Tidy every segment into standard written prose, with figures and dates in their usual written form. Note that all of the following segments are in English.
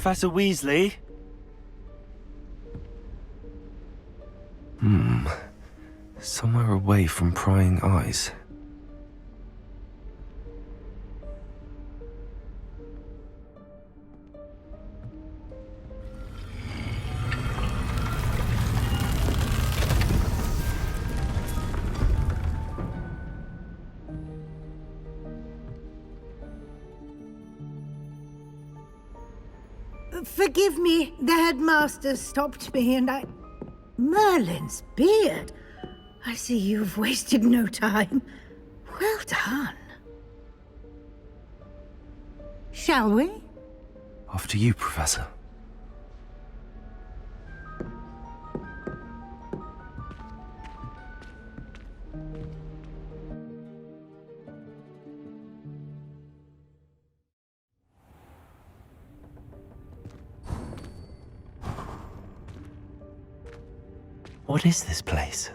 Professor Weasley? Somewhere away from prying eyes. Forgive me, the headmaster stopped me and I... Merlin's beard! I see you've wasted no time. Well done. Shall we? After you, Professor. What is this place?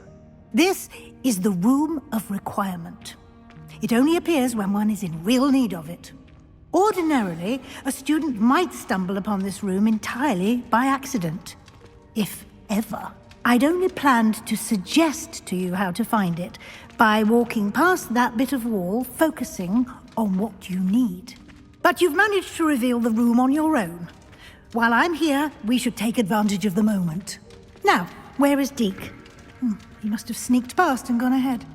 This is the Room of Requirement. It only appears when one is in real need of it. Ordinarily, a student might stumble upon this room entirely by accident. If ever. I'd only planned to suggest to you how to find it by walking past that bit of wall, focusing on what you need. But you've managed to reveal the room on your own. While I'm here, we should take advantage of the moment. Now, where is Deke? He must have sneaked past and gone ahead.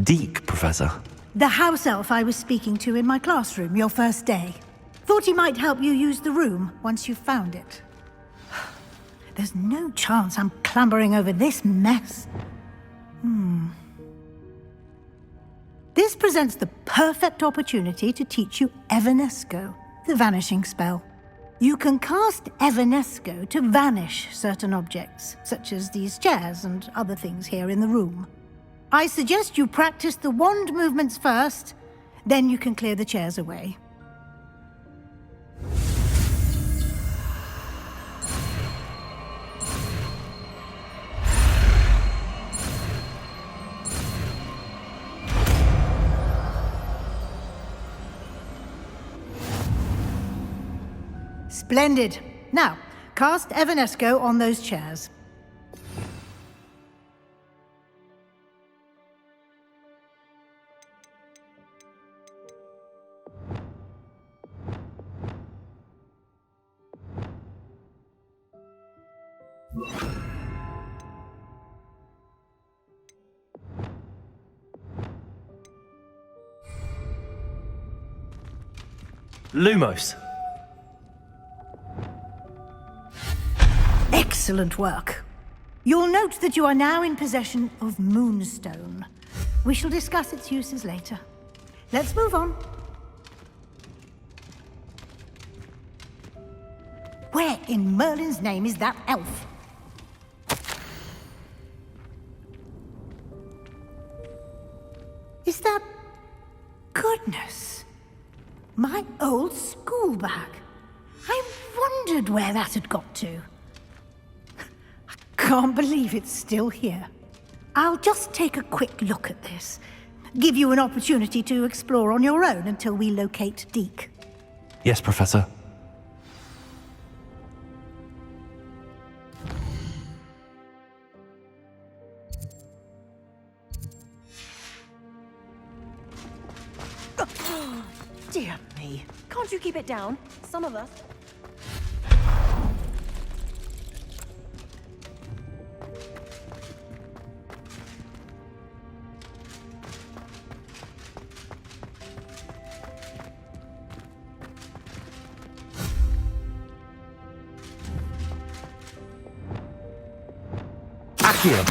Deke, Professor. The house elf I was speaking to in my classroom your first day. Thought he might help you use the room once you've found it. There's no chance I'm clambering over this mess. This presents the perfect opportunity to teach you Evanesco, the vanishing spell. You can cast Evanesco to vanish certain objects, such as these chairs and other things here in the room. I suggest you practice the wand movements first, then you can clear the chairs away. Splendid. Now, cast Evanesco on those chairs. Lumos. Excellent work. You'll note that you are now in possession of Moonstone. We shall discuss its uses later. Let's move on. Where in Merlin's name is that elf? Is that... Goodness. My old school bag. I wondered where that had got to. Can't believe it's still here. I'll just take a quick look at this. Give you an opportunity to explore on your own until we locate Deke. Yes, Professor. Dear me. Can't you keep it down? Some of us. Here.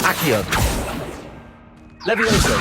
Accio. Levioso.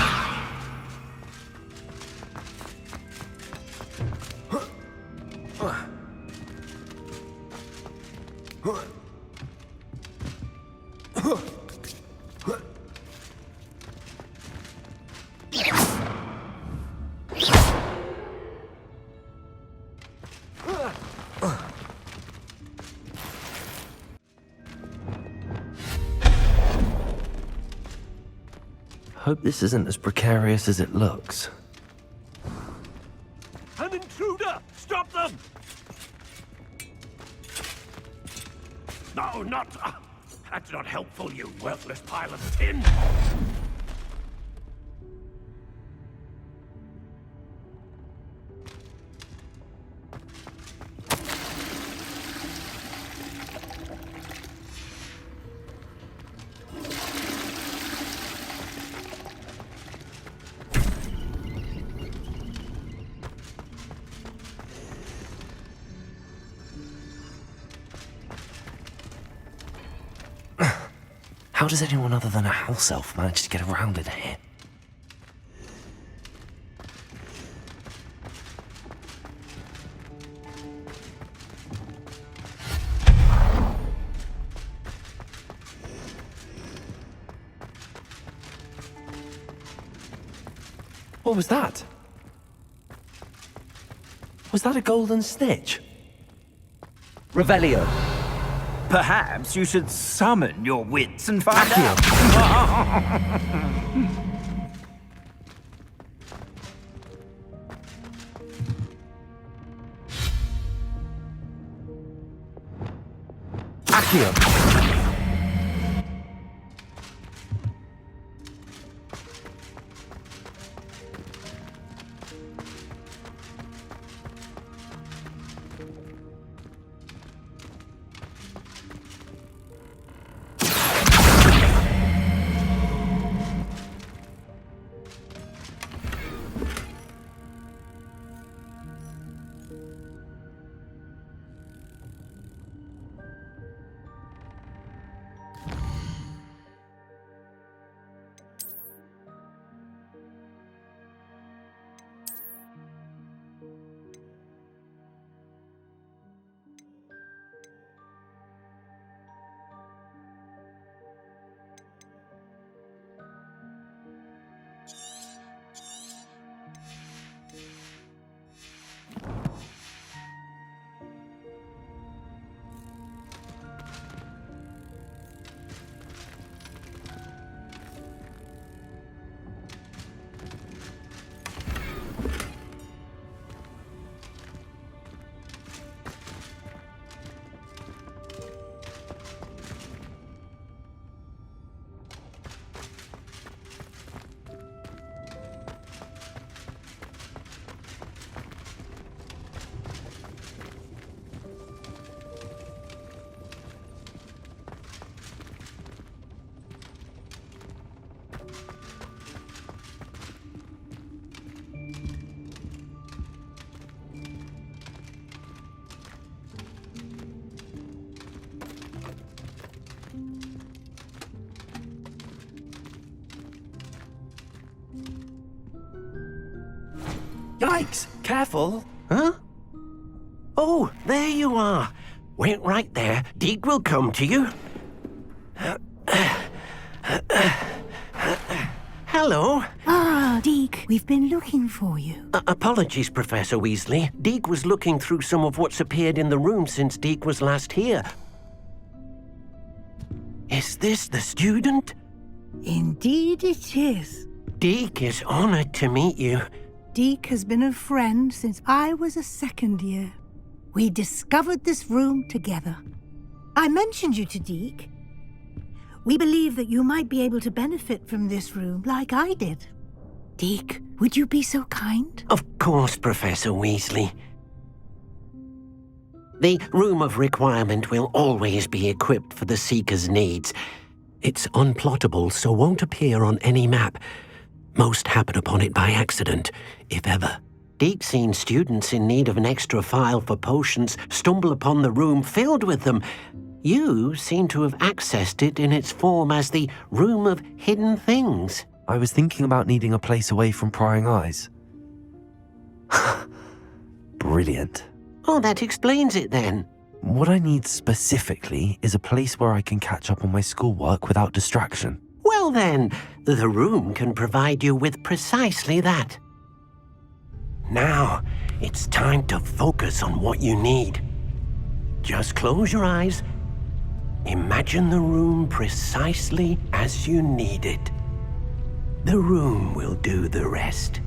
Hope this isn't as precarious as it looks. An intruder! Stop them! No, not... that's not helpful, you worthless pile of tin! How does anyone other than a house elf manage to get around in here? What was that? Was that a golden snitch? Revelio. Perhaps you should summon your wits and find Accio. out. Accio. Yikes! Careful! Huh? Oh, there you are. Wait right there. Deke will come to you. Hello. Ah, Deke, we've been looking for you. Apologies, Professor Weasley. Deke was looking through some of what's appeared in the room since Deke was last here. Is this the student? Indeed it is. Deke is honored to meet you. Deke has been a friend since I was a second year. We discovered this room together. I mentioned you to Deke. We believe that you might be able to benefit from this room like I did. Deke, would you be so kind? Of course, Professor Weasley. The Room of Requirement will always be equipped for the Seeker's needs. It's unplottable, so won't appear on any map. Most happen upon it by accident, if ever. Deke's seen students in need of an extra file for potions stumble upon the room filled with them. You seem to have accessed it in its form as the Room of Hidden Things. I was thinking about needing a place away from prying eyes. Brilliant. Oh, that explains it then. What I need specifically is a place where I can catch up on my schoolwork without distraction. Well then, the room can provide you with precisely that. Now, it's time to focus on what you need. Just close your eyes. Imagine the room precisely as you need it. The room will do the rest.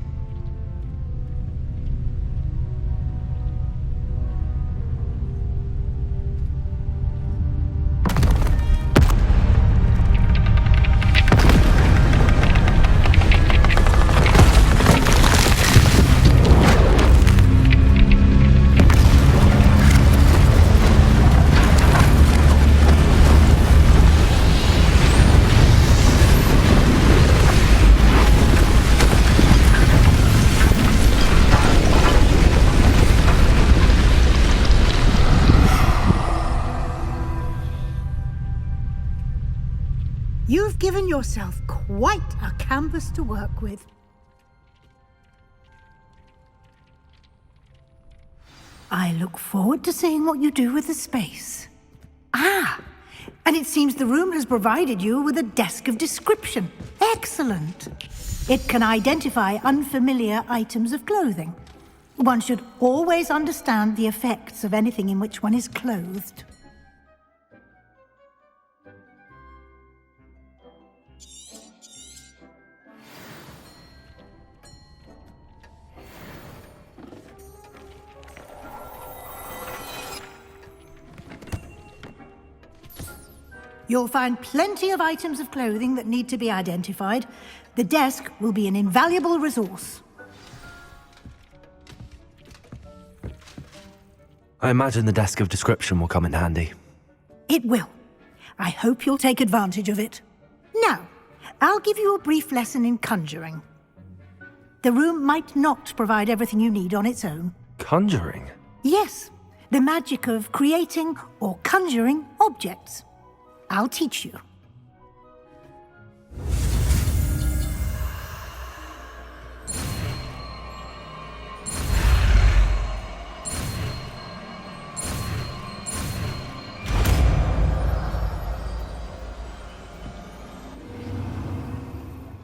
You've given yourself quite a canvas to work with. I look forward to seeing what you do with the space. Ah, and it seems the room has provided you with a desk of description. Excellent. It can identify unfamiliar items of clothing. One should always understand the effects of anything in which one is clothed. You'll find plenty of items of clothing that need to be identified. The desk will be an invaluable resource. I imagine the desk of description will come in handy. It will. I hope you'll take advantage of it. Now, I'll give you a brief lesson in conjuring. The room might not provide everything you need on its own. Conjuring? Yes, the magic of creating or conjuring objects. I'll teach you.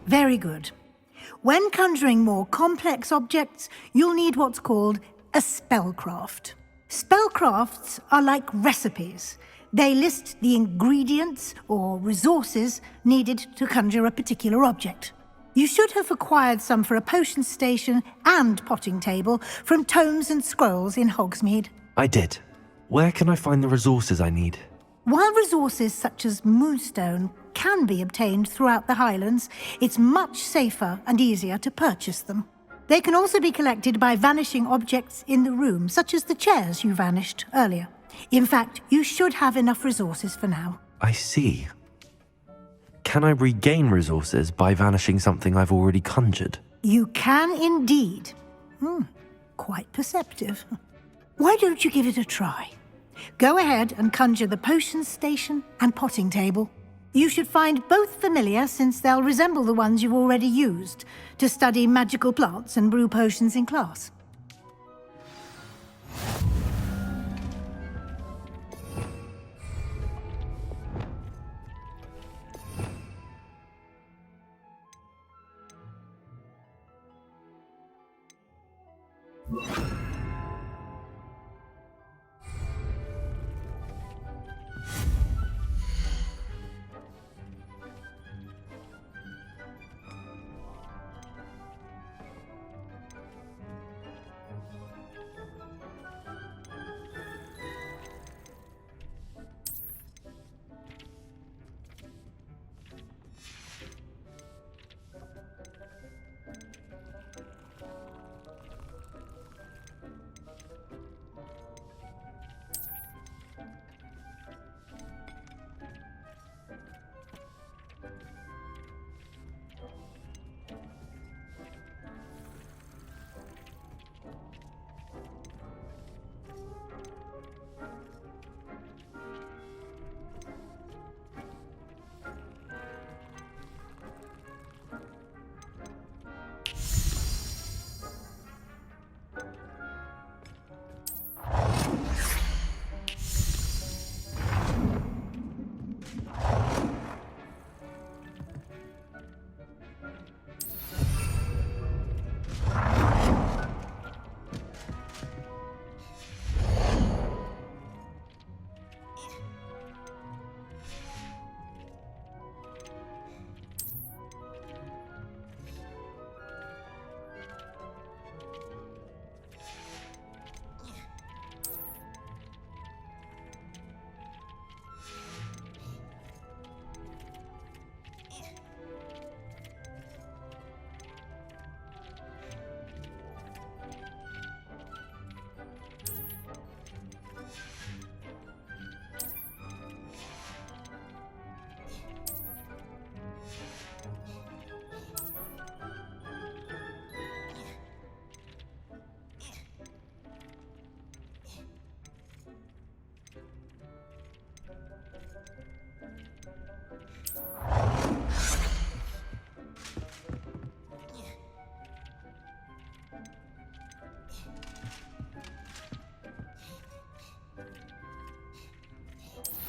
Very good. When conjuring more complex objects, you'll need what's called a spellcraft. Spellcrafts are like recipes. They list the ingredients or resources needed to conjure a particular object. You should have acquired some for a potion station and potting table from tomes and scrolls in Hogsmeade. I did. Where can I find the resources I need? While resources such as moonstone can be obtained throughout the Highlands, it's much safer and easier to purchase them. They can also be collected by vanishing objects in the room, such as the chairs you vanished earlier. In fact, you should have enough resources for now. I see. Can I regain resources by vanishing something I've already conjured? You can indeed. Quite perceptive. Why don't you give it a try? Go ahead and conjure the potion station and potting table. You should find both familiar, since they'll resemble the ones you've already used to study magical plants and brew potions in class.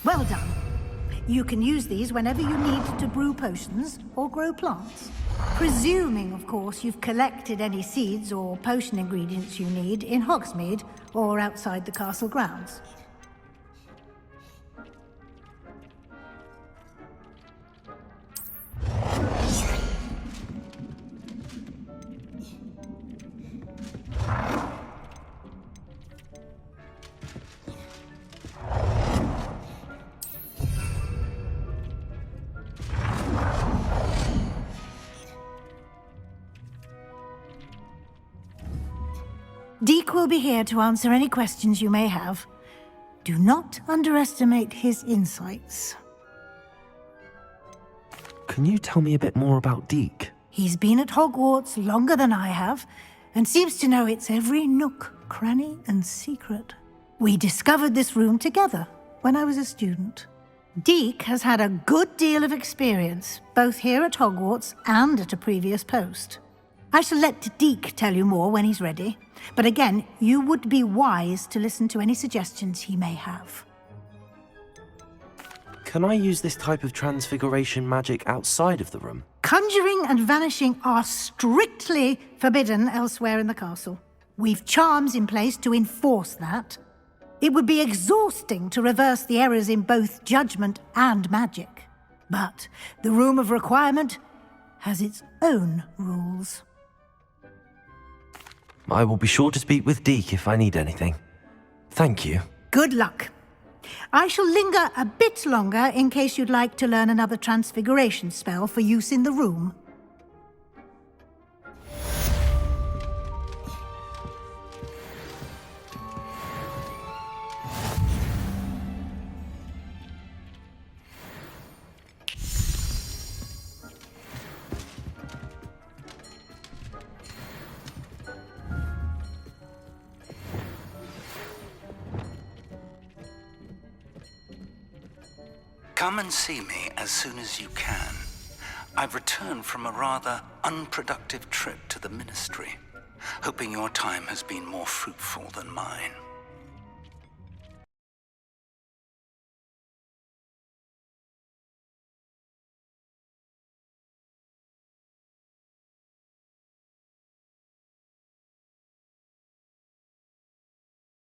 Well done. You can use these whenever you need to brew potions or grow plants. Presuming, of course, you've collected any seeds or potion ingredients you need in Hogsmeade or outside the castle grounds. Deek will be here to answer any questions you may have. Do not underestimate his insights. Can you tell me a bit more about Deek? He's been at Hogwarts longer than I have, and seems to know its every nook, cranny, and secret. We discovered this room together when I was a student. Deek has had a good deal of experience, both here at Hogwarts and at a previous post. I shall let Deek tell you more when he's ready, but again, you would be wise to listen to any suggestions he may have. Can I use this type of transfiguration magic outside of the room? Conjuring and vanishing are strictly forbidden elsewhere in the castle. We've charms in place to enforce that. It would be exhausting to reverse the errors in both judgment and magic. But the Room of Requirement has its own rules. I will be sure to speak with Deek if I need anything. Thank you. Good luck. I shall linger a bit longer in case you'd like to learn another transfiguration spell for use in the room. Come and see me as soon as you can. I've returned from a rather unproductive trip to the Ministry, hoping your time has been more fruitful than mine.